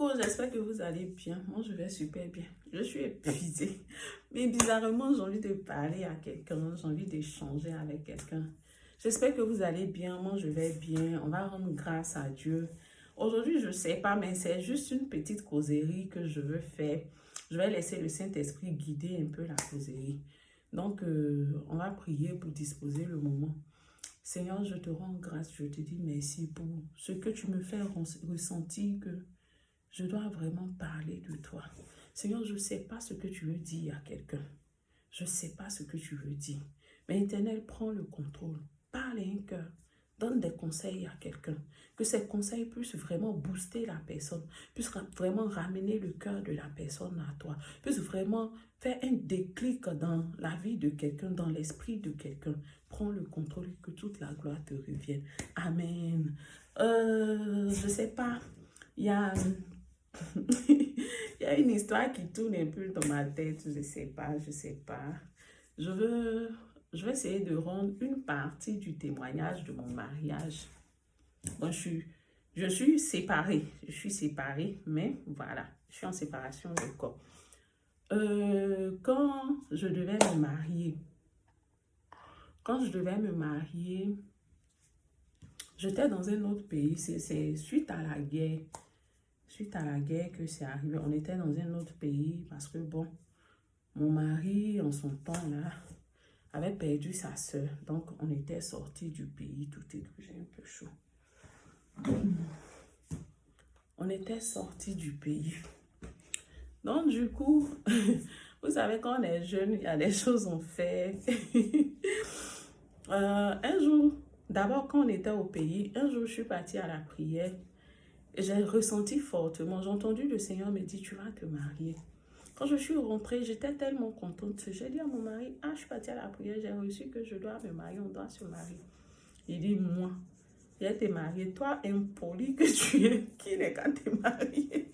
Coucou, j'espère que vous allez bien. Moi, je vais super bien. Je suis épuisée. Mais bizarrement, j'ai envie de parler à quelqu'un. J'ai envie d'échanger avec quelqu'un. J'espère que vous allez bien. Moi, je vais bien. On va rendre grâce à Dieu. Aujourd'hui, je ne sais pas, mais c'est juste une petite causerie que je veux faire. Je vais laisser le Saint-Esprit guider un peu la causerie. Donc, on va prier pour disposer le moment. Seigneur, je te rends grâce. Je te dis merci pour ce que tu me fais ressentir que je dois vraiment parler de toi. Seigneur, je ne sais pas ce que tu veux dire à quelqu'un. Je ne sais pas ce que tu veux dire. Mais Éternel, prends le contrôle. Parle à un cœur. Donne des conseils à quelqu'un. Que ces conseils puissent vraiment booster la personne. Puissent vraiment ramener le cœur de la personne à toi. Puissent vraiment faire un déclic dans la vie de quelqu'un, dans l'esprit de quelqu'un. Prends le contrôle et que toute la gloire te revienne. Amen. Je ne sais pas. Il y a... Il y a une histoire qui tourne un peu dans ma tête, je sais pas, je sais pas. Je vais essayer de rendre une partie du témoignage de mon mariage. Bon, je suis séparée, mais voilà, je suis en séparation de corps. Quand je devais me marier, j'étais dans un autre pays, c'est suite à la guerre. Suite à la guerre que c'est arrivé, on était dans un autre pays parce que bon, mon mari en son temps là avait perdu sa soeur. Donc on était sortis du pays, tout et tout, j'ai un peu chaud. On était sortis du pays. Donc du coup, vous savez quand on est jeune, il y a des choses qu'on fait. Un jour, d'abord quand on était au pays, un jour je suis partie à la prière. J'ai ressenti fortement, j'ai entendu le Seigneur me dire, tu vas te marier. Quand je suis rentrée, j'étais tellement contente. J'ai dit à mon mari, je suis partie à la prière, j'ai reçu que je dois me marier, on doit se marier. Il dit, moi, je vais te marier. Toi, impoli que tu es, qui n'est qu'à te marier.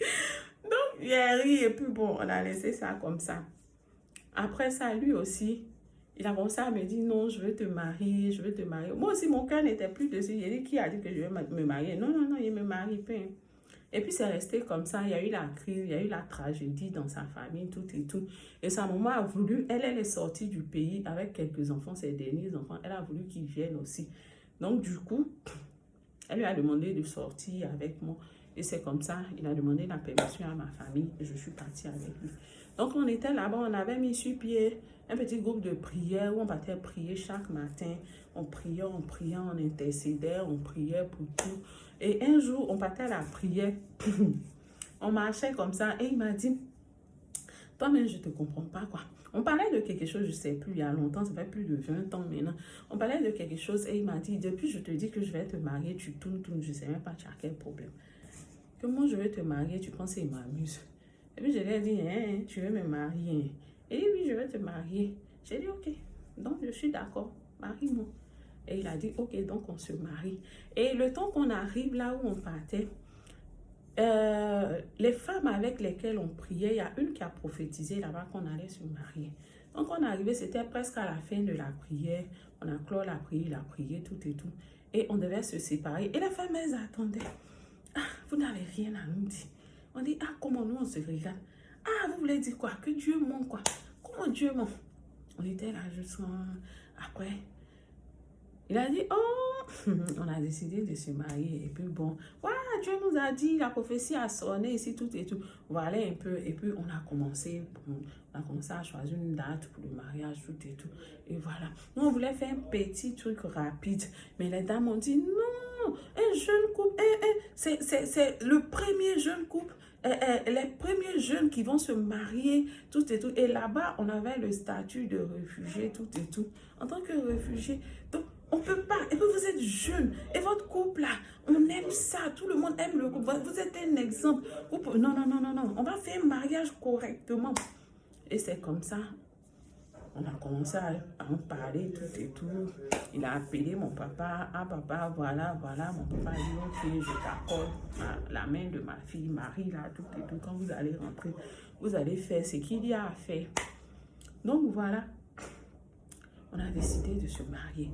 Donc, il a ri et puis bon, on a laissé ça comme ça. Après ça, lui aussi, il a commencé à me dire, non, je veux te marier, je veux te marier. Moi aussi, mon cœur n'était plus dessus. Il a dit, qui a dit que je vais me marier? Non, non, non, il me marie pas. Et puis, c'est resté comme ça. Il y a eu la crise, il y a eu la tragédie dans sa famille, tout et tout. Et sa maman a voulu, elle est sortie du pays avec quelques enfants, ses derniers enfants. Elle a voulu qu'ils viennent aussi. Donc, du coup, elle lui a demandé de sortir avec moi. Et c'est comme ça, il a demandé la permission à ma famille et je suis partie avec lui. Donc, on était là-bas, on avait mis sur pied un petit groupe de prière où on partait prier chaque matin. On priait, on intercédait, on priait pour tout. Et un jour, on partait à la prière. On marchait comme ça et il m'a dit, toi-même, je ne te comprends pas quoi. On parlait de quelque chose, je ne sais plus, il y a longtemps, ça fait plus de 20 ans maintenant. On parlait de quelque chose et il m'a dit, depuis je te dis que je vais te marier, tu tournes, je ne sais même pas tu as quel problème. Que moi je vais te marier, tu penses qu'il m'amuse. Et puis je lui ai dit, tu veux me marier? Et il dit, oui, je vais te marier. J'ai dit, ok, donc je suis d'accord, marie-moi. Et il a dit, ok, donc on se marie. Et le temps qu'on arrive là où on partait, les femmes avec lesquelles on priait, il y a une qui a prophétisé là-bas qu'on allait se marier. Donc on est arrivé, c'était presque à la fin de la prière. On a clos la prière, tout et tout. Et on devait se séparer. Et les femmes, elles attendaient. Vous n'avez rien à nous dire. On dit, comment nous on se regarde? Vous voulez dire quoi? Que Dieu ment quoi? Comment Dieu ment? On était là jusqu'à après. Il a dit, on a décidé de se marier. Et puis bon, voilà, Dieu nous a dit, la prophétie a sonné ici, tout et tout. Voilà un peu. Et puis on a commencé à choisir une date pour le mariage, tout et tout. Et voilà. Nous, on voulait faire un petit truc rapide. Mais les dames ont dit, non, un jeune couple, c'est le premier jeune couple. Les premiers jeunes qui vont se marier, tout et tout. Et là-bas, on avait le statut de réfugié, tout et tout. En tant que réfugié, donc, on ne peut pas. Et puis, vous êtes jeune. Et votre couple, là, on aime ça. Tout le monde aime le couple. Vous êtes un exemple. Non, non, non, non, non. On va faire un mariage correctement. Et c'est comme ça. On a commencé à en parler, tout et tout. Il a appelé mon papa. Papa, voilà. Mon papa a dit, ok, je t'accorde la main de ma fille, Marie, là, tout et tout. Quand vous allez rentrer, vous allez faire ce qu'il y a à faire. Donc, voilà. On a décidé de se marier.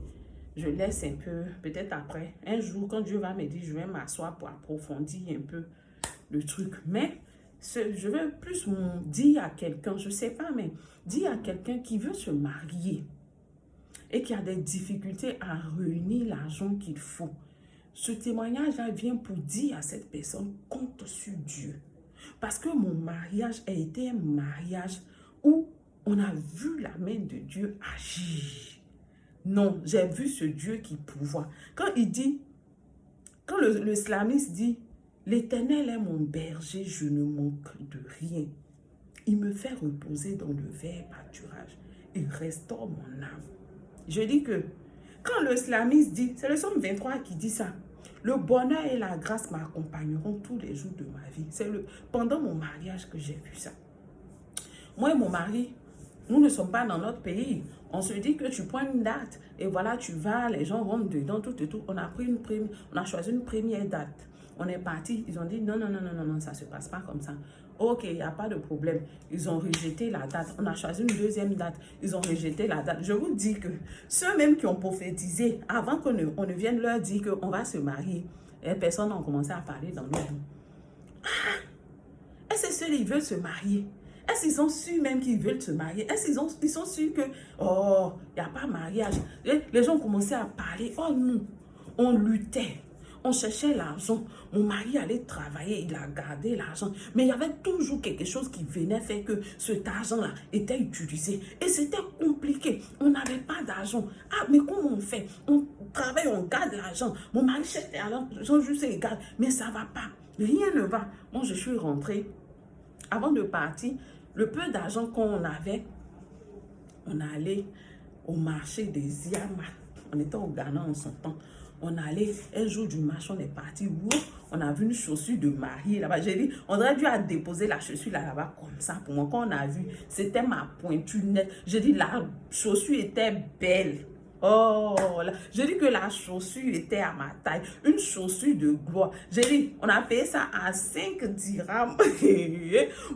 Je laisse un peu, peut-être après, un jour, quand Dieu va me dire, je vais m'asseoir pour approfondir un peu. le truc. Mais je veux plus dire à quelqu'un, je ne sais pas, mais dire à quelqu'un qui veut se marier et qui a des difficultés à réunir l'argent qu'il faut. Ce témoignage-là vient pour dire à cette personne, compte sur Dieu. Parce que mon mariage a été un mariage où on a vu la main de Dieu agir. Non, j'ai vu ce Dieu qui pourvoit. Quand il dit, quand le slamiste dit, l'Éternel est mon berger, je ne manque de rien. Il me fait reposer dans le vert pâturage. Il restaure mon âme. Je dis que, quand le slamiste dit, c'est le psaume 23 qui dit ça, le bonheur et la grâce m'accompagneront tous les jours de ma vie. C'est pendant mon mariage que j'ai vu ça. Moi et mon mari, nous ne sommes pas dans notre pays. On se dit que tu prends une date et voilà, tu vas, les gens rentrent dedans, tout et tout. On a choisi une première date. On est parti, ils ont dit non, ça ne se passe pas comme ça. Ok, il n'y a pas de problème. Ils ont rejeté la date. On a choisi une deuxième date. Ils ont rejeté la date. Je vous dis que ceux-mêmes qui ont prophétisé, avant qu'on ne vienne leur dire qu'on va se marier, les personnes ont commencé à parler dans leur vie. Est-ce que ceux-là, ils veulent se marier? Est-ce qu'ils sont sûrs même qu'ils veulent se marier? Est-ce qu'ils sont sûrs que, oh, il n'y a pas mariage? Les gens ont commencé à parler. Oh non, on luttait. On cherchait l'argent. Mon mari allait travailler, il a gardé l'argent. Mais il y avait toujours quelque chose qui venait faire que cet argent-là était utilisé. Et c'était compliqué. On n'avait pas d'argent. Ah, mais comment on fait? On travaille, on garde l'argent. Mon mari cherche l'argent, juste il garde. Mais ça ne va pas. Rien ne va. Moi, je suis rentrée. Avant de partir, le peu d'argent qu'on avait, on allait au marché des Yama. On était au Ghana en son temps. On allait, un jour du marché, on est parti. On a vu une chaussure de mariée là-bas. J'ai dit, on aurait dû déposer la chaussure là-bas comme ça. Pour moi, quand on a vu, c'était ma pointure nette. J'ai dit, la chaussure était belle. Oh, j'ai dit que la chaussure était à ma taille. Une chaussure de gloire. J'ai dit, on a payé ça à 5 dirhams.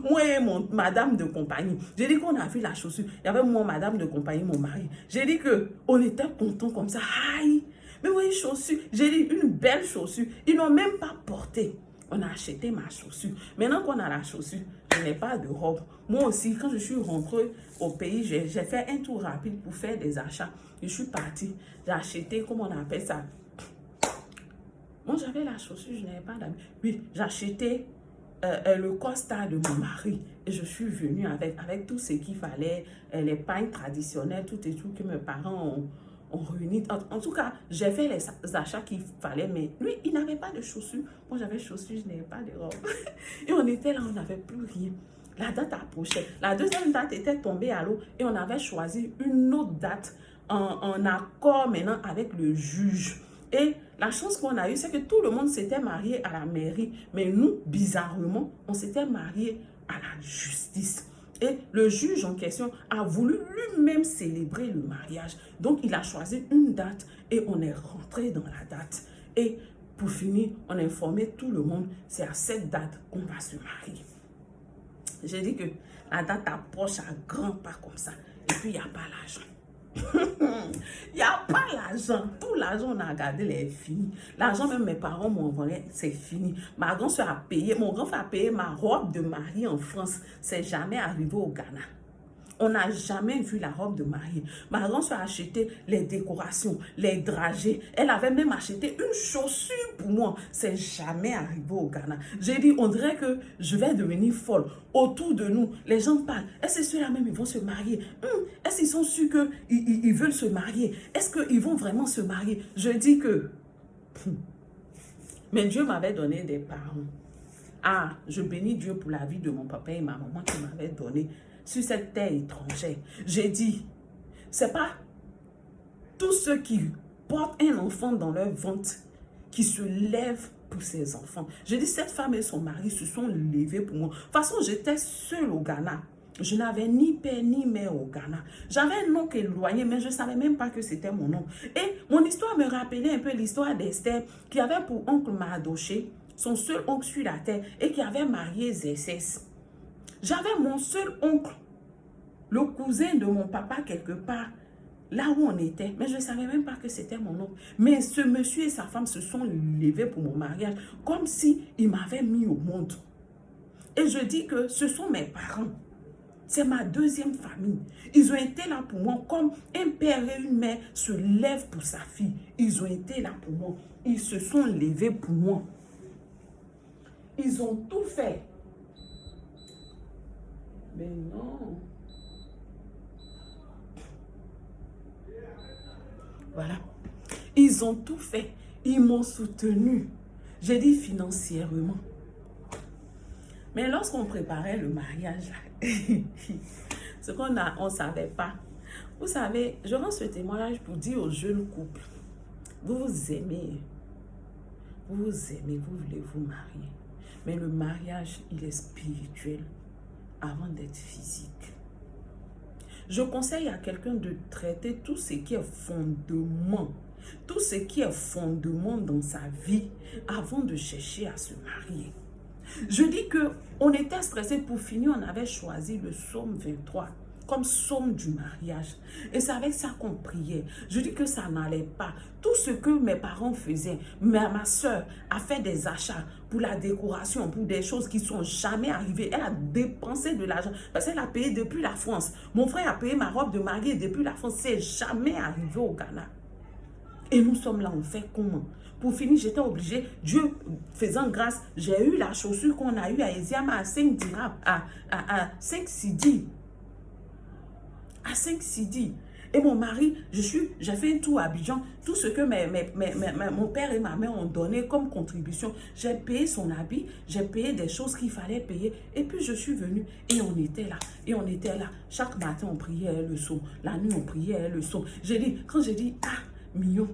Moi et madame de compagnie. J'ai dit qu'on a vu la chaussure. Il y avait moi, madame de compagnie, mon mari. J'ai dit qu'on était contents comme ça. Aïe! Mais oui, chaussure. J'ai dit une belle chaussure. Ils n'ont même pas porté. On a acheté ma chaussure. Maintenant qu'on a la chaussure, je n'ai pas de robe. Moi aussi, quand je suis rentrée au pays, j'ai fait un tour rapide pour faire des achats. Je suis partie. J'ai acheté, comment on appelle ça? Moi, j'avais la chaussure, je n'avais pas d'amis. Oui, j'ai acheté le Costa de mon mari. Et je suis venue avec tout ce qu'il fallait, les pagnes traditionnelles, tout et tout que mes parents ont réuni. En tout cas, j'ai fait les achats qu'il fallait, mais lui, il n'avait pas de chaussures. Moi, j'avais chaussures, je n'avais pas de robe. Et on était là, on n'avait plus rien. La date approchait. La deuxième date était tombée à l'eau et on avait choisi une autre date en accord maintenant avec le juge. Et la chance qu'on a eue, c'est que tout le monde s'était marié à la mairie. Mais nous, bizarrement, on s'était marié à la justice. Et le juge en question a voulu lui-même célébrer le mariage. Donc, il a choisi une date et on est rentré dans la date. Et pour finir, on a informé tout le monde, c'est à cette date qu'on va se marier. J'ai dit que la date approche à grands pas comme ça. Et puis, il n'y a pas l'argent. Il n'y a pas l'argent. Tout l'argent, on a gardé, est fini. L'argent, même mes parents m'ont envoyé, c'est fini. Ma grand soeur a payé, mon grand frère a payé ma robe de mariée en France. C'est jamais arrivé au Ghana. On n'a jamais vu la robe de mariée. Ma grand soeur a acheté les décorations, les dragées. Elle avait même acheté une chaussure pour moi. C'est jamais arrivé au Ghana. J'ai dit, on dirait que je vais devenir folle. Autour de nous, les gens parlent. Est-ce que ceux-là même, ils vont se marier? Est-ce qu'ils sont sûrs qu'ils veulent se marier? Est-ce qu'ils vont vraiment se marier? Je dis que... Mais Dieu m'avait donné des parents. Ah, je bénis Dieu pour la vie de mon papa et ma maman qui m'avaient donné sur cette terre étrangère. J'ai dit, c'est pas tous ceux qui portent un enfant dans leur ventre qui se lèvent pour ses enfants. J'ai dit, cette femme et son mari se sont levés pour moi. De toute façon, j'étais seule au Ghana. Je n'avais ni père ni mère au Ghana. J'avais un oncle éloigné, mais je ne savais même pas que c'était mon oncle. Et mon histoire me rappelait un peu l'histoire d'Esther, qui avait pour oncle Mardoché, son seul oncle sur la terre, et qui avait marié Zécès. J'avais mon seul oncle, le cousin de mon papa quelque part, là où on était, mais je ne savais même pas que c'était mon oncle. Mais ce monsieur et sa femme se sont levés pour mon mariage, comme s'ils m'avaient mis au monde. Et je dis que ce sont mes parents. C'est ma deuxième famille. Ils ont été là pour moi comme un père et une mère se lèvent pour sa fille. Ils ont été là pour moi. Ils se sont levés pour moi. Ils ont tout fait. Mais non. Voilà. Ils ont tout fait. Ils m'ont soutenu. J'ai dit financièrement. Mais lorsqu'on préparait le mariage, ce qu'on ne savait pas. Vous savez, je rends ce témoignage pour dire aux jeunes couples, vous vous aimez, vous voulez vous marier. Mais le mariage, il est spirituel avant d'être physique. Je conseille à quelqu'un de traiter tout ce qui est fondement, tout ce qui est fondement dans sa vie avant de chercher à se marier. Je dis qu'on était stressé pour finir, on avait choisi le psaume 23 comme psaume du mariage. Et c'est avec ça qu'on priait. Je dis que ça n'allait pas. Tout ce que mes parents faisaient, ma soeur a fait des achats pour la décoration, pour des choses qui ne sont jamais arrivées. Elle a dépensé de l'argent parce qu'elle a payé depuis la France. Mon frère a payé ma robe de mariée depuis la France. C'est jamais arrivé au Ghana. Et nous sommes là, on fait comment? Pour finir, j'étais obligée, Dieu faisant grâce, j'ai eu la chaussure qu'on a eue à Eziama à 5 dirhams, à 5 cedi. À 5 cedi. Et mon mari, j'ai fait un tour à Abidjan. Tout ce que mon père et ma mère ont donné comme contribution, j'ai payé son habit, j'ai payé des choses qu'il fallait payer. Et puis je suis venue et on était là. Et on était là. Chaque matin, on priait le psaume. La nuit, on priait le psaume. Quand j'ai dit, ah, Mignon,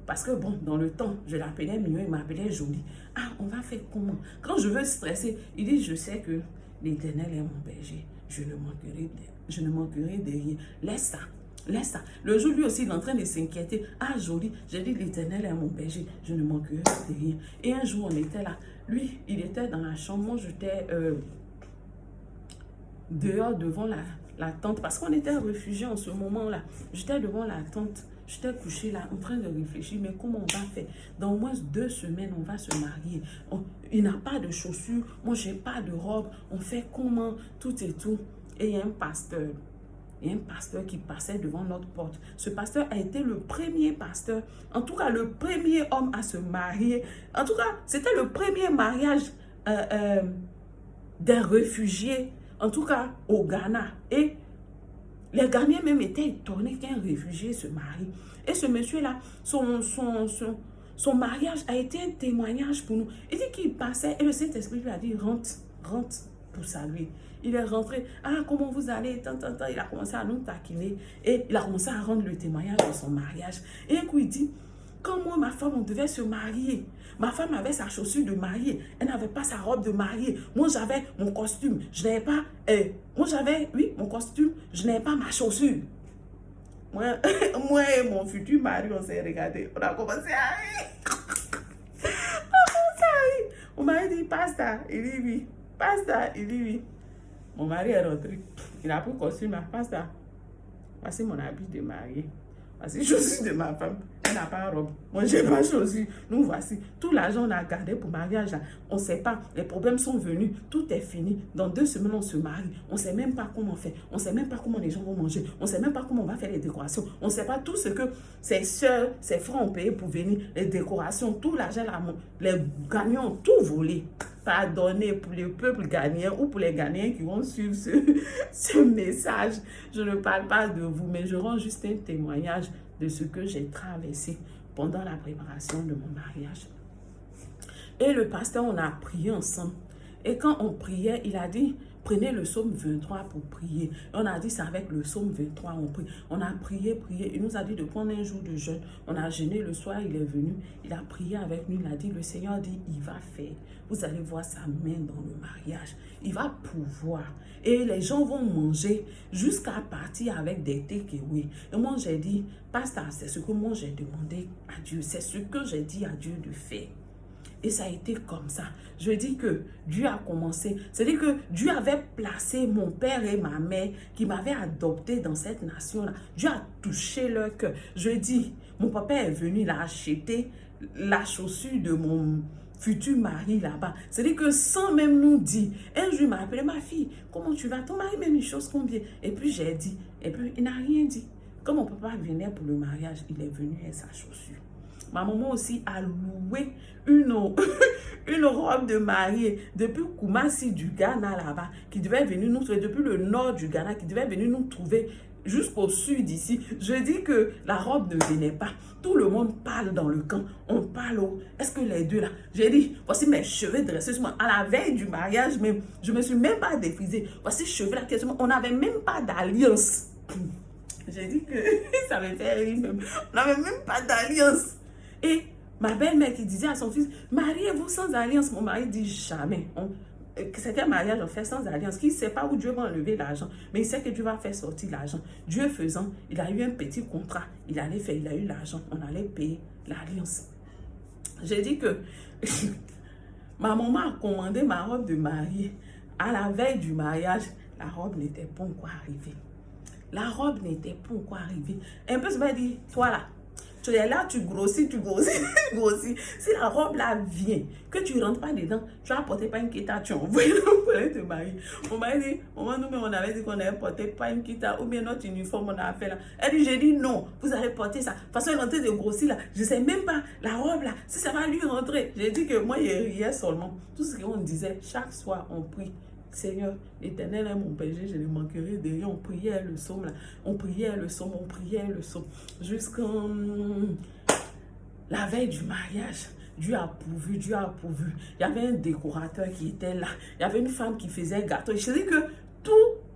parce que bon, dans le temps, je l'appelais Mignon, il m'appelait Jolie. Ah, on va faire comment? Quand je veux stresser, il dit, je sais que l'Éternel est mon berger. Je ne manquerai de rien. Laisse ça. Laisse ça. Le jour, lui aussi, il est en train de s'inquiéter. Ah, Jolie, j'ai dit, l'Éternel est mon berger. Je ne manquerai de rien. Et un jour, on était là. Lui, il était dans la chambre. Moi, j'étais dehors devant la tente. Parce qu'on était réfugiés en ce moment-là. J'étais devant la tente. J'étais couchée là, en train de réfléchir, mais comment on va faire? Dans au moins 2 semaines, on va se marier. Il n'a pas de chaussures, moi, je n'ai pas de robe. On fait comment? Tout et tout. Et il y a un pasteur. Il y a un pasteur qui passait devant notre porte. Ce pasteur a été le premier pasteur, en tout cas le premier homme à se marier. En tout cas, c'était le premier mariage des réfugiés, en tout cas au Ghana. Et les Ghanéens même étaient étonnés qu'un réfugié se marie. Et ce monsieur-là, son mariage a été un témoignage pour nous. Il dit qu'il passait et le Saint-Esprit lui a dit, rentre pour saluer. Il est rentré, ah, comment vous allez, tant. Il a commencé à nous taquiner et il a commencé à rendre le témoignage de son mariage. Et un coup, il dit, quand moi, ma femme, on devait se marier. Ma femme avait sa chaussure de mariée. Elle n'avait pas sa robe de mariée. Moi, j'avais mon costume. Je n'avais pas... mon costume. Je n'avais pas ma chaussure. Moi et mon futur mari, on s'est regardé. On a commencé à rire. Mon mari dit, pasta. Il dit oui. Pasta. Il dit oui. Mon mari est rentré. Il a pris le costume. Pasta. Voici mon habit de mariée. Voici les chaussures de ma femme. Elle n'a pas de robe. Moi, je n'ai pas de chaussures. Nous voici. Tout l'argent on a gardé pour mariage. Là. On ne sait pas. Les problèmes sont venus. Tout est fini. Dans 2 semaines, on se marie. On ne sait même pas comment faire. On ne sait même pas comment les gens vont manger. On ne sait même pas comment on va faire les décorations. On ne sait pas tout ce que ses soeurs, ses frères ont payé pour venir. Les décorations, tout l'argent, les gagnants ont tout volé. Pardonnez pour le peuple ghanéen ou pour les Ghanéens qui vont suivre ce message. Je ne parle pas de vous, mais je rends juste un témoignage de ce que j'ai traversé pendant la préparation de mon mariage. Et le pasteur, on a prié ensemble. Et quand on priait, il a dit, prenez le psaume 23 pour prier. On a dit, c'est avec le psaume 23, on prie. On a prié. Il nous a dit de prendre un jour de jeûne. On a jeûné le soir, il est venu. Il a prié avec nous. Il a dit, le Seigneur dit, il va faire. Vous allez voir sa main dans le mariage. Il va pouvoir. Et les gens vont manger jusqu'à partir avec des takeaways. Et moi, j'ai dit, pasteur, c'est ce que moi j'ai demandé à Dieu. C'est ce que j'ai dit à Dieu de faire. Et ça a été comme ça. Je dis que Dieu a commencé. C'est-à-dire que Dieu avait placé mon père et ma mère qui m'avaient adopté dans cette nation-là. Dieu a touché leur cœur. Je dis, mon papa est venu, il a acheté la chaussure de mon futur mari là-bas. C'est-à-dire que sans même nous dire, un jour il m'a appelé, ma fille, comment tu vas? Ton mari m'aime une chose combien? Et puis j'ai dit, et puis il n'a rien dit. Quand mon papa venait pour le mariage, il est venu avec sa chaussure. Ma maman aussi a loué une robe de mariée depuis Kumasi du Ghana là-bas, qui devait venir nous trouver, depuis le nord du Ghana, qui devait venir nous trouver jusqu'au sud d'ici. Je dis que la robe ne venait pas. Tout le monde parle dans le camp. On parle est-ce que les deux là? J'ai dit, voici mes cheveux dressés sur moi. À la veille du mariage même, je ne me suis même pas défrisée. Voici cheveux là, on n'avait même pas d'alliance. J'ai dit que ça me fait rire même. On n'avait même pas d'alliance. Et ma belle-mère qui disait à son fils, mariez-vous sans alliance. Mon mari dit jamais. C'était un mariage, on fait sans alliance. Qui ne sait pas où Dieu va enlever l'argent, mais il sait que Dieu va faire sortir l'argent. Dieu faisant, il a eu un petit contrat. Il allait faire, il a eu l'argent. On allait payer l'alliance. J'ai dit que ma maman a commandé ma robe de mariée. À la veille du mariage, la robe n'était pas encore arrivée. La robe n'était pas encore arrivée. Un peu, je me dit, toi là, tu es là, tu grossis, tu grossis. Si la robe là vient, que tu ne rentres pas dedans, tu vas porter pas une kita, tu envoies pour aller te marier. Mon mari dit, nous-mêmes on avait dit qu'on allait porter pas une kita, ou bien notre uniforme on a fait là. Elle dit, j'ai dit non, vous allez porter ça. De toute façon, elle est en train de grossir là. Je ne sais même pas, la robe là, si ça va lui rentrer. J'ai dit que moi, il riait seulement. Tout ce qu'on disait, chaque soir, on prie. Seigneur, l'Éternel est mon berger, je ne manquerai de rien. On priait le psaume là. On priait le psaume. Jusqu'à la veille du mariage. Dieu a pourvu, Dieu a pourvu. Il y avait un décorateur qui était là. Il y avait une femme qui faisait gâteau. Je dis que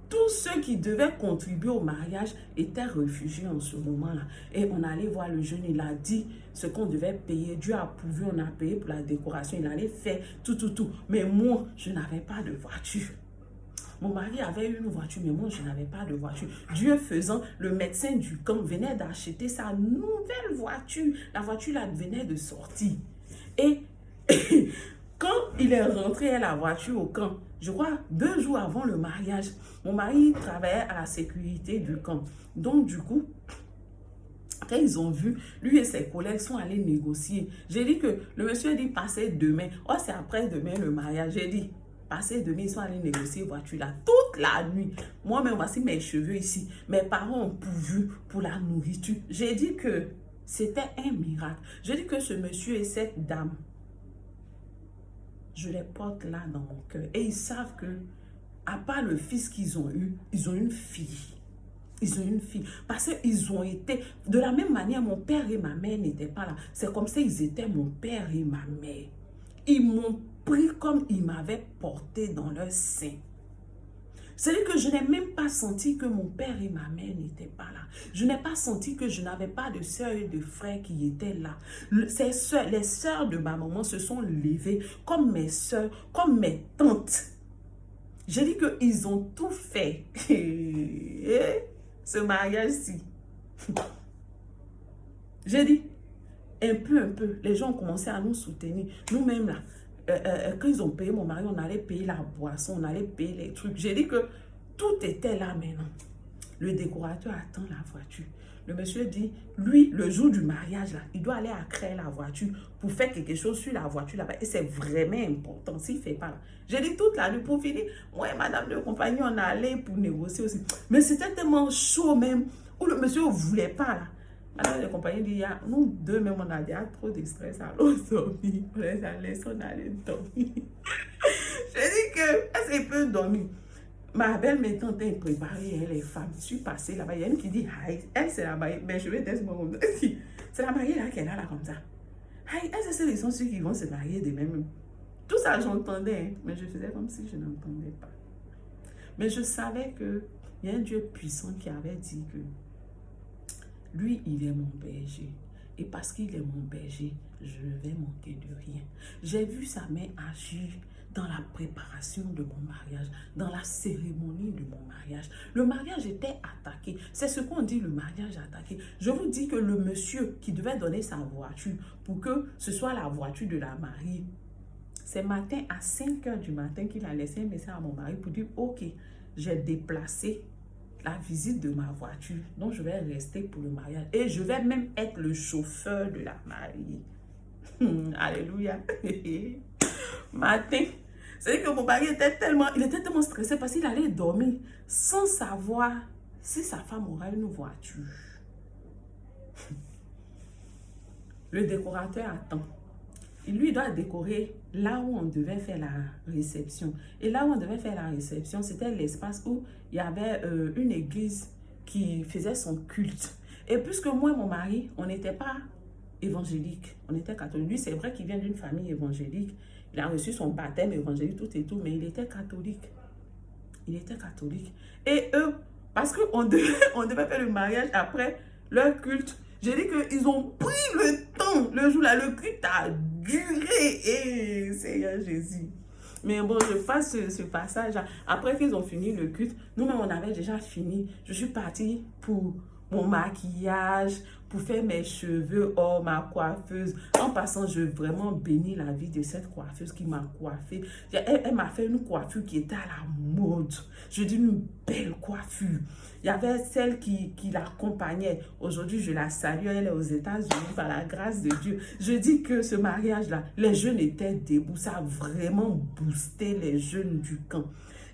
tous ceux qui devaient contribuer au mariage étaient réfugiés en ce moment-là. Et on allait voir le jeune, il a dit ce qu'on devait payer. Dieu a pourvu, on a payé pour la décoration. Il allait faire tout. Mais moi, je n'avais pas de voiture. Mon mari avait une voiture, mais moi, je n'avais pas de voiture. Dieu faisant, le médecin du camp venait d'acheter sa nouvelle voiture. La voiture, là, venait de sortir. Et quand il est rentré à la voiture au camp, je crois 2 jours avant le mariage, mon mari travaillait à la sécurité du camp. Donc, du coup, quand ils ont vu, lui et ses collègues sont allés négocier. J'ai dit que le monsieur a dit passez demain. Oh, c'est après demain le mariage. J'ai dit passez demain, ils sont allés négocier voiture là toute la nuit. Moi-même, voici mes cheveux ici. Mes parents ont pourvu pour la nourriture. J'ai dit que c'était un miracle. J'ai dit que ce monsieur et cette dame, je les porte là dans mon cœur. Et ils savent que, à part le fils qu'ils ont eu, ils ont une fille. Ils ont une fille. Parce qu'ils ont été... De la même manière, mon père et ma mère n'étaient pas là. C'est comme ça ils étaient mon père et ma mère. Ils m'ont pris comme ils m'avaient porté dans leur sein. C'est-à-dire que je n'ai même pas senti que mon père et ma mère n'étaient pas là. Je n'ai pas senti que je n'avais pas de soeurs et de frères qui étaient là. Les sœurs de ma maman se sont levées comme mes sœurs, comme mes tantes. J'ai dit qu'ils ont tout fait. Ce mariage-ci. J'ai dit, un peu, les gens ont commencé à nous soutenir. Nous-mêmes là, quand ils ont payé mon mari, on allait payer la boisson, on allait payer les trucs. J'ai dit que tout était là maintenant. Le décorateur attend la voiture. Le monsieur dit, lui, le jour du mariage, là, il doit aller à créer la voiture pour faire quelque chose sur la voiture là-bas. Et c'est vraiment important s'il ne fait pas là. J'ai dit toute la nuit pour finir. Moi et madame de compagnie, on allait pour négocier aussi. Mais c'était tellement chaud même, où le monsieur ne voulait pas là. Madame de compagnie dit, nous deux même, on a déjà trop de stress, allons dormir. On les a laissés, on allait dormir. J'ai dit que, est-ce qu'il peut dormir? Ma belle-mère est en train de préparer les femmes. Je suis passée là-bas. Il y a une qui dit, elle c'est la mariée. Mais je vais tester mon monde. C'est la mariée là qui est là comme ça. Est-ce que ils sont ceux qui vont se marier de même? Tout ça, j'entendais. Hein, mais je faisais comme si je n'entendais pas. Mais je savais qu'il y a un Dieu puissant qui avait dit que lui, il est mon berger. Et parce qu'il est mon berger, je ne vais manquer de rien. J'ai vu sa main agir dans la préparation de mon mariage, dans la cérémonie de mon mariage. Le mariage était attaqué. C'est ce qu'on dit, le mariage attaqué. Je vous dis que le monsieur qui devait donner sa voiture pour que ce soit la voiture de la mariée, c'est matin à 5 h du matin qu'il a laissé un message à mon mari pour dire « Ok, j'ai déplacé la visite de ma voiture, donc je vais rester pour le mariage. Et je vais même être le chauffeur de la mariée. » Alléluia. Matin. C'est que mon mari était tellement stressé parce qu'il allait dormir sans savoir si sa femme aura une voiture. Le décorateur attend. Il lui doit décorer là où on devait faire la réception. Et là où on devait faire la réception, c'était l'espace où il y avait une église qui faisait son culte. Et puisque moi et mon mari, on n'était pas évangélique, on était catholique. Lui, c'est vrai qu'il vient d'une famille évangélique. Il a reçu son baptême évangélique, tout et tout, mais il était catholique. Il était catholique. Et eux, parce qu'on devait faire le mariage après leur culte, j'ai dit qu'ils ont pris le temps, le jour-là, le culte a duré. Et Seigneur Jésus. Mais bon, je fasse ce passage. Après qu'ils ont fini le culte, nous-mêmes, on avait déjà fini. Je suis partie pour mon maquillage, pour faire mes cheveux, ma coiffeuse. En passant, je vraiment bénis la vie de cette coiffeuse qui m'a coiffée. Elle m'a fait une coiffure qui était à la mode. Je dis une belle coiffure. Il y avait celle qui l'accompagnait. Aujourd'hui, je la salue. Elle est aux États-Unis par la grâce de Dieu. Je dis que ce mariage-là, les jeunes étaient debout. Ça a vraiment boosté les jeunes du camp.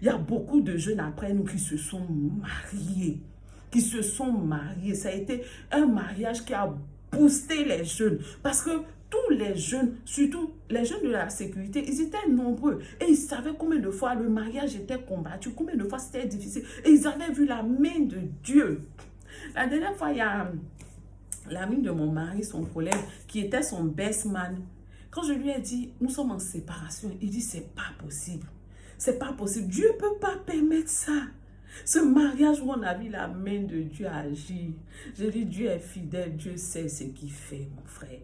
Il y a beaucoup de jeunes après nous qui se sont mariés. Ça a été un mariage qui a boosté les jeunes. Parce que tous les jeunes, surtout les jeunes de la sécurité, ils étaient nombreux. Et ils savaient combien de fois le mariage était combattu, combien de fois c'était difficile. Et ils avaient vu la main de Dieu. La dernière fois, il y a l'ami de mon mari, son collègue, qui était son best man. Quand je lui ai dit, nous sommes en séparation, il dit, c'est pas possible. C'est pas possible. Dieu ne peut pas permettre ça. Ce mariage où on a vu la main de Dieu agir. J'ai dit, Dieu est fidèle, Dieu sait ce qu'il fait, mon frère.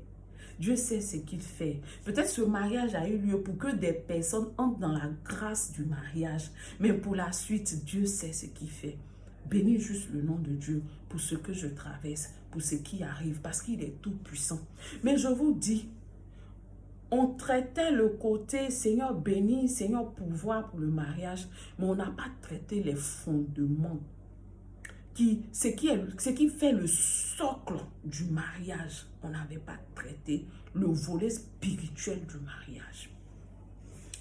Dieu sait ce qu'il fait. Peut-être ce mariage a eu lieu pour que des personnes entrent dans la grâce du mariage. Mais pour la suite, Dieu sait ce qu'il fait. Bénis juste le nom de Dieu pour ce que je traverse, pour ce qui arrive, parce qu'il est tout puissant. Mais je vous dis, on traitait le côté Seigneur béni, Seigneur pouvoir pour le mariage, mais on n'a pas traité les fondements. Ce qui fait le socle du mariage. On n'avait pas traité le volet spirituel du mariage.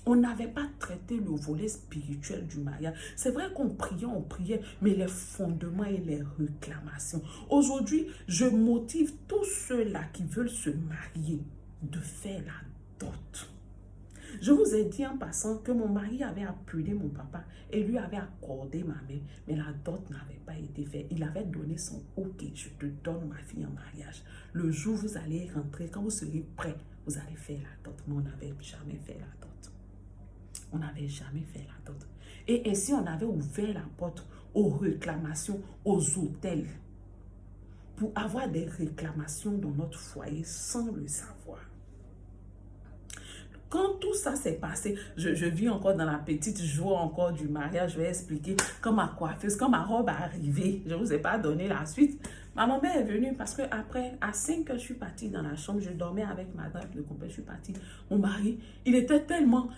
On n'avait pas traité le volet spirituel du mariage. C'est vrai qu'on priait, mais les fondements et les réclamations. Aujourd'hui, je motive tous ceux-là qui veulent se marier de faire la dot. Je vous ai dit en passant que mon mari avait appelé mon papa et lui avait accordé ma main, mais la dot n'avait pas été faite. Il avait donné son OK, je te donne ma fille en mariage. Le jour où vous allez rentrer, quand vous serez prêt, vous allez faire la dot. Mais on n'avait jamais fait la dot. On n'avait jamais fait la dot. Et ainsi, on avait ouvert la porte aux réclamations, aux hôtels, pour avoir des réclamations dans notre foyer sans le savoir. Quand tout ça s'est passé, je vis encore dans la petite joie encore du mariage. Je vais expliquer quand ma coiffeuse, quand ma robe est arrivée, je ne vous ai pas donné la suite. Ma maman est venue parce que après, à 5 h, je suis partie dans la chambre. Je dormais avec ma dame de compagnie. Je suis partie. Mon mari, il était tellement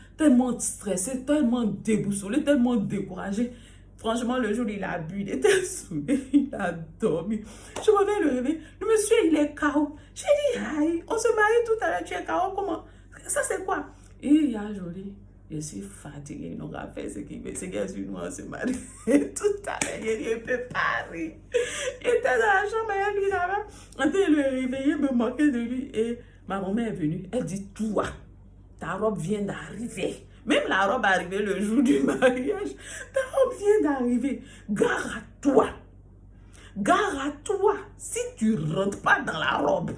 stressé, tellement déboussolé, tellement découragé. Franchement, le jour, il a bu, il était saoulé, il a dormi. Je me vais le réveiller. Le monsieur, il est KO. J'ai dit, aïe, on se marie tout à l'heure, tu es KO, comment? Ça, c'est quoi? Et il y a joli. Je suis fatiguée. Ils n'ont pas fait ce qu'il veut. C'est qu'elle suit nous, on se marie. Tout à l'heure, il ne peut pas rire. Il était dans la chambre, elle lui là-bas. En train de le réveiller, me moquer de lui. Et ma maman est venue. Elle dit, toi, ta robe vient d'arriver. Même la robe est arrivée le jour du mariage. Ta robe vient d'arriver. Gare à toi. Gare à toi. Si tu ne rentres pas dans la robe,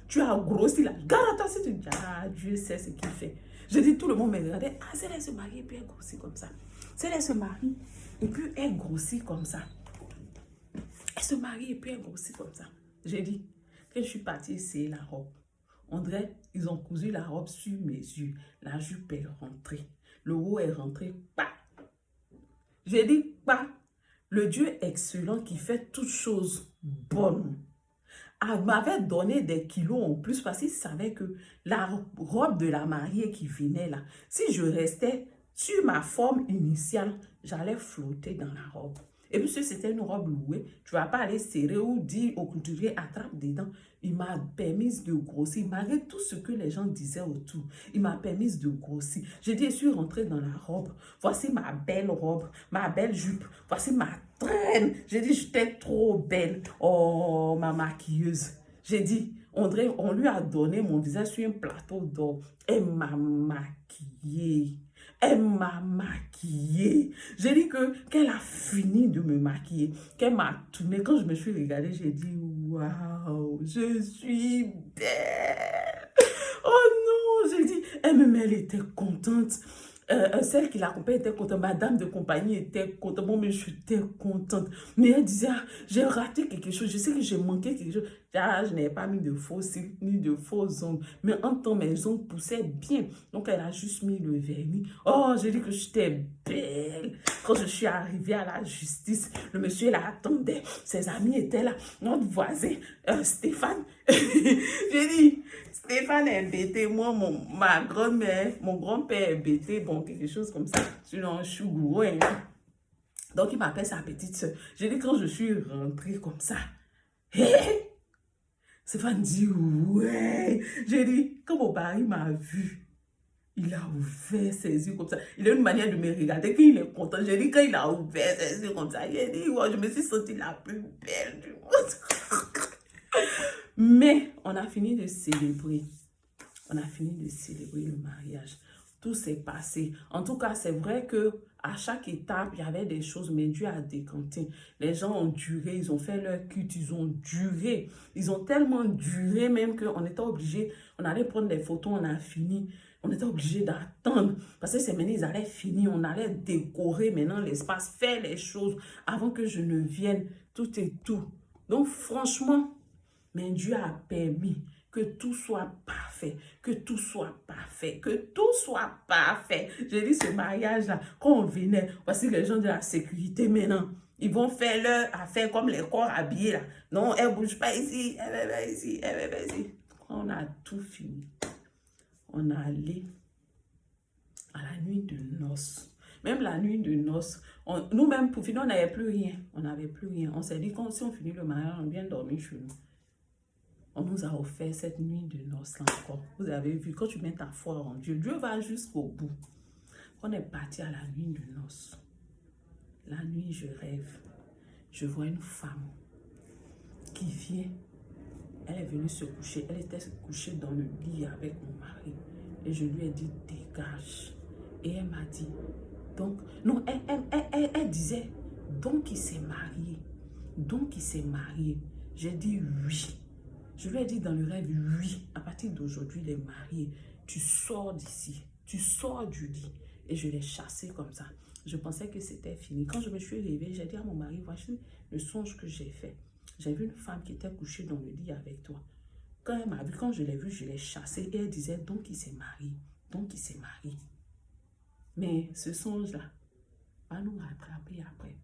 tu as grossi là. Gare à toi si tu dis, ah, Dieu sait ce qu'il fait. Je dis, tout le monde me regardait. Ah, c'est là se marier et puis elle grossit comme ça. C'est là se marier et puis elle grossit comme ça. Elle se marie et puis elle grossit comme ça. J'ai dit, quand je suis partie essayer la robe, on dirait, ils ont cousu la robe sur mes yeux. La jupe est rentrée. Le haut est rentré, pas. J'ai dit, pas. Le Dieu excellent qui fait toutes choses bonnes m'avait donné des kilos en plus parce qu'il savait que la robe de la mariée qui venait là, si je restais sur ma forme initiale, j'allais flotter dans la robe. Et puis si c'était une robe louée, tu ne vas pas aller serrer ou dire au couturier attrape dedans. Il m'a permis de grossir, malgré tout ce que les gens disaient autour. Il m'a permis de grossir. J'ai dit, je suis rentrée dans la robe. Voici ma belle robe, ma belle jupe. Voici ma traîne. J'ai dit, j'étais trop belle. Oh, ma maquilleuse. J'ai dit, on lui a donné mon visage sur un plateau d'or. Elle m'a maquillée. Elle m'a maquillée. J'ai dit qu'elle a fini de me maquiller. Qu'elle m'a tourné. Quand je me suis regardée, j'ai dit, waouh, je suis belle. Oh non, j'ai dit, elle était contente. Celle qui l'accompagnait était contente, madame de compagnie était contente, bon, mais j'étais contente. Mais elle disait, ah, j'ai raté quelque chose, je sais que j'ai manqué quelque chose. Ah, je n'avais pas mis de faux cils, ni de faux ongles, mais en temps, mes ongles poussaient bien. Donc, elle a juste mis le vernis. Oh, j'ai dit que j'étais belle. Quand je suis arrivée à la justice, le monsieur là attendait, ses amis étaient là, notre voisin, Stéphane. J'ai dit, Stéphane est bêté, moi, ma grand-mère, mon grand-père est bêté, bon, quelque chose comme ça. Sinon, je suis gourou. Donc, il m'appelle sa petite soeur. J'ai dit, quand je suis rentrée comme ça, hé, Stéphane dit, ouais. J'ai dit, quand mon mari m'a vu, il a ouvert ses yeux comme ça. Il a une manière de me regarder qu'il est content. J'ai dit, quand il a ouvert ses yeux comme ça, il a dit, ouais, je me suis sentie la plus belle du monde. Mais on a fini de célébrer. On a fini de célébrer le mariage. Tout s'est passé. En tout cas, c'est vrai que à chaque étape, il y avait des choses, mais Dieu a décanté. Les gens ont duré, ils ont fait leur culte, ils ont duré. Ils ont tellement duré même qu'on était obligé, on allait prendre des photos, on a fini. On était obligé d'attendre parce que c'est maintenant, ils allaient finir. On allait décorer maintenant l'espace, faire les choses avant que je ne vienne, tout et tout. Donc, franchement, mais Dieu a permis que tout soit parfait, que tout soit parfait, que tout soit parfait. J'ai dit ce mariage-là, quand on venait, voici les gens de la sécurité maintenant. Ils vont faire leur affaire comme les corps habillés là. Non, elle ne bouge pas ici, elle va ici, elle va ici. On a tout fini. On est allé à la nuit de noces. Même la nuit de noces, nous-mêmes, pour finir, on n'avait plus rien. On n'avait plus rien. On s'est dit, si on finit le mariage, on vient dormir chez nous. On nous a offert cette nuit de noces encore. Vous avez vu, quand tu mets ta foi en Dieu, Dieu va jusqu'au bout. On est parti à la nuit de noces. La nuit, je rêve. Je vois une femme qui vient. Elle est venue se coucher. Elle était couchée dans le lit avec mon mari. Et je lui ai dit, dégage. Et elle m'a dit, donc, non, elle disait, donc il s'est marié. Donc il s'est marié. J'ai dit oui. Je lui ai dit dans le rêve, oui, à partir d'aujourd'hui, il est marié. Tu sors d'ici. Tu sors du lit. Et je l'ai chassé comme ça. Je pensais que c'était fini. Quand je me suis réveillée, j'ai dit à mon mari, voici le songe que j'ai fait. J'ai vu une femme qui était couchée dans le lit avec toi. Quand elle m'a vu, quand je l'ai vue, je l'ai chassée. Et elle disait, donc il s'est marié. Donc il s'est marié. Mais ce songe-là va nous rattraper après.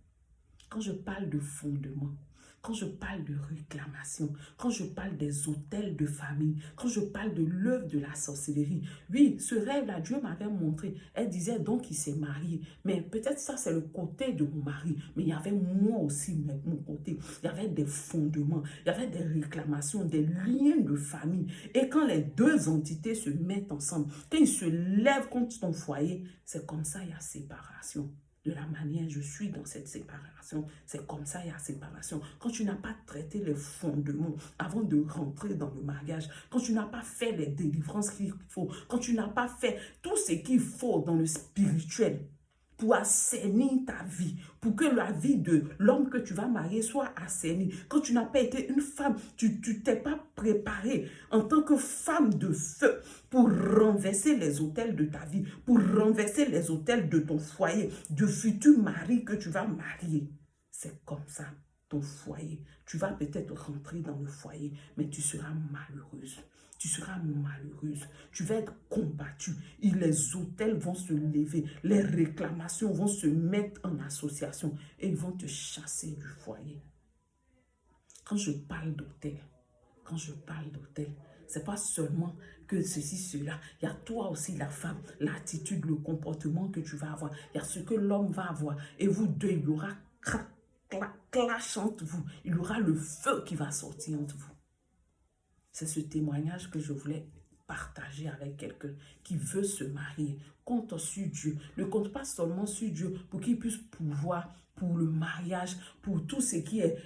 Quand je parle de fondement, quand je parle de réclamation, quand je parle des autels de famille, quand je parle de l'œuvre de la sorcellerie, oui, ce rêve-là, Dieu m'avait montré. Elle disait donc il s'est marié. Mais peut-être ça, c'est le côté de mon mari. Mais il y avait moi aussi, mon côté. Il y avait des fondements, il y avait des réclamations, des liens de famille. Et quand les deux entités se mettent ensemble, quand ils se lèvent contre ton foyer, c'est comme ça, il y a séparation. De la manière je suis dans cette séparation, c'est comme ça il y a séparation. Quand tu n'as pas traité les fondements avant de rentrer dans le mariage, quand tu n'as pas fait les délivrances qu'il faut, quand tu n'as pas fait tout ce qu'il faut dans le spirituel pour assainir ta vie, pour que la vie de l'homme que tu vas marier soit assainie. Quand tu n'as pas été une femme, tu t'es pas préparée en tant que femme de feu pour renverser les autels de ta vie, pour renverser les autels de ton foyer, du futur mari que tu vas marier. C'est comme ça, ton foyer. Tu vas peut-être rentrer dans le foyer, mais tu seras malheureuse. tu seras malheureuse, tu vas être combattue. Et les autels vont se lever, les réclamations vont se mettre en association et ils vont te chasser du foyer. Quand je parle d'autel, c'est pas seulement que ceci, cela. Il y a toi aussi, la femme, l'attitude, le comportement que tu vas avoir. Il y a ce que l'homme va avoir. Et vous deux, il y aura clash entre vous. Il y aura le feu qui va sortir entre vous. C'est ce témoignage que je voulais partager avec quelqu'un qui veut se marier. Compte sur Dieu. Ne compte pas seulement sur Dieu pour qu'il puisse pouvoir pour le mariage, pour tout ce qui est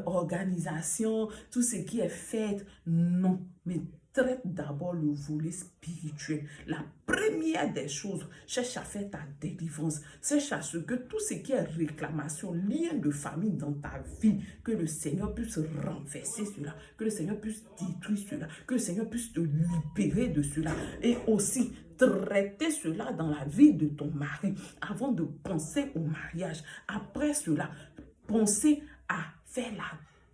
organisation, tout ce qui est fête. Non, mais traite d'abord le volet spirituel. La première des choses, cherche à faire ta délivrance. Cherche à ce que tout ce qui est réclamation, lien de famille dans ta vie, que le Seigneur puisse renverser cela, que le Seigneur puisse détruire cela, que le Seigneur puisse te libérer de cela. Et aussi, traiter cela dans la vie de ton mari avant de penser au mariage. Après cela, pensez à faire la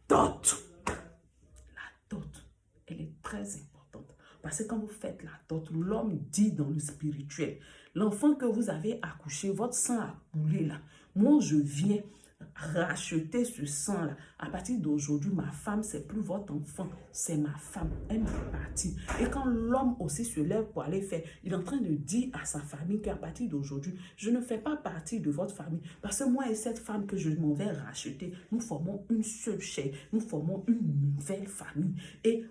dot. La dot, elle est très importante. Parce que quand vous faites la dot, l'homme dit dans le spirituel, l'enfant que vous avez accouché, votre sang a coulé là. Moi, je viens racheter ce sang-là. À partir d'aujourd'hui, ma femme, c'est plus votre enfant, c'est ma femme. Elle est partie. Et quand l'homme aussi se lève pour aller faire, il est en train de dire à sa famille qu'à partir d'aujourd'hui, je ne fais pas partie de votre famille. Parce que moi et cette femme que je m'en vais racheter, nous formons une seule chair. Nous formons une nouvelle famille. Et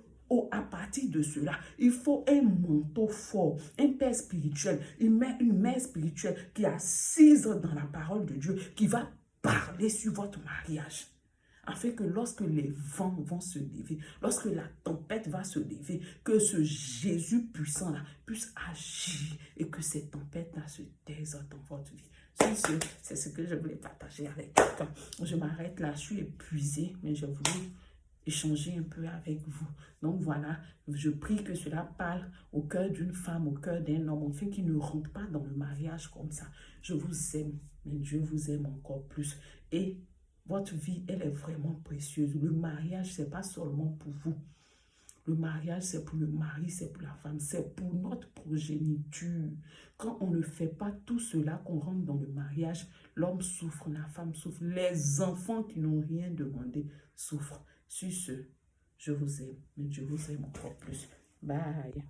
à partir de cela, il faut un manteau fort, un père spirituel, une mère spirituelle qui est assise dans la parole de Dieu, qui va parler sur votre mariage. Afin que lorsque les vents vont se lever, lorsque la tempête va se lever, que ce Jésus puissant-là puisse agir et que ces tempêtes-là se taisent dans votre vie. C'est ce que je voulais partager avec quelqu'un. Je m'arrête là, je suis épuisée, mais je voulais échanger un peu avec vous. Donc voilà, je prie que cela parle au cœur d'une femme, au cœur d'un homme, enfin qui ne rentre pas dans le mariage comme ça. Je vous aime, mais Dieu vous aime encore plus. Et votre vie, elle est vraiment précieuse. Le mariage, c'est pas seulement pour vous. Le mariage, c'est pour le mari, c'est pour la femme, c'est pour notre progéniture. Quand on ne fait pas tout cela, qu'on rentre dans le mariage, l'homme souffre, la femme souffre, les enfants qui n'ont rien demandé souffrent. Sur ce, je vous aime, mais je vous aime encore plus. Bye.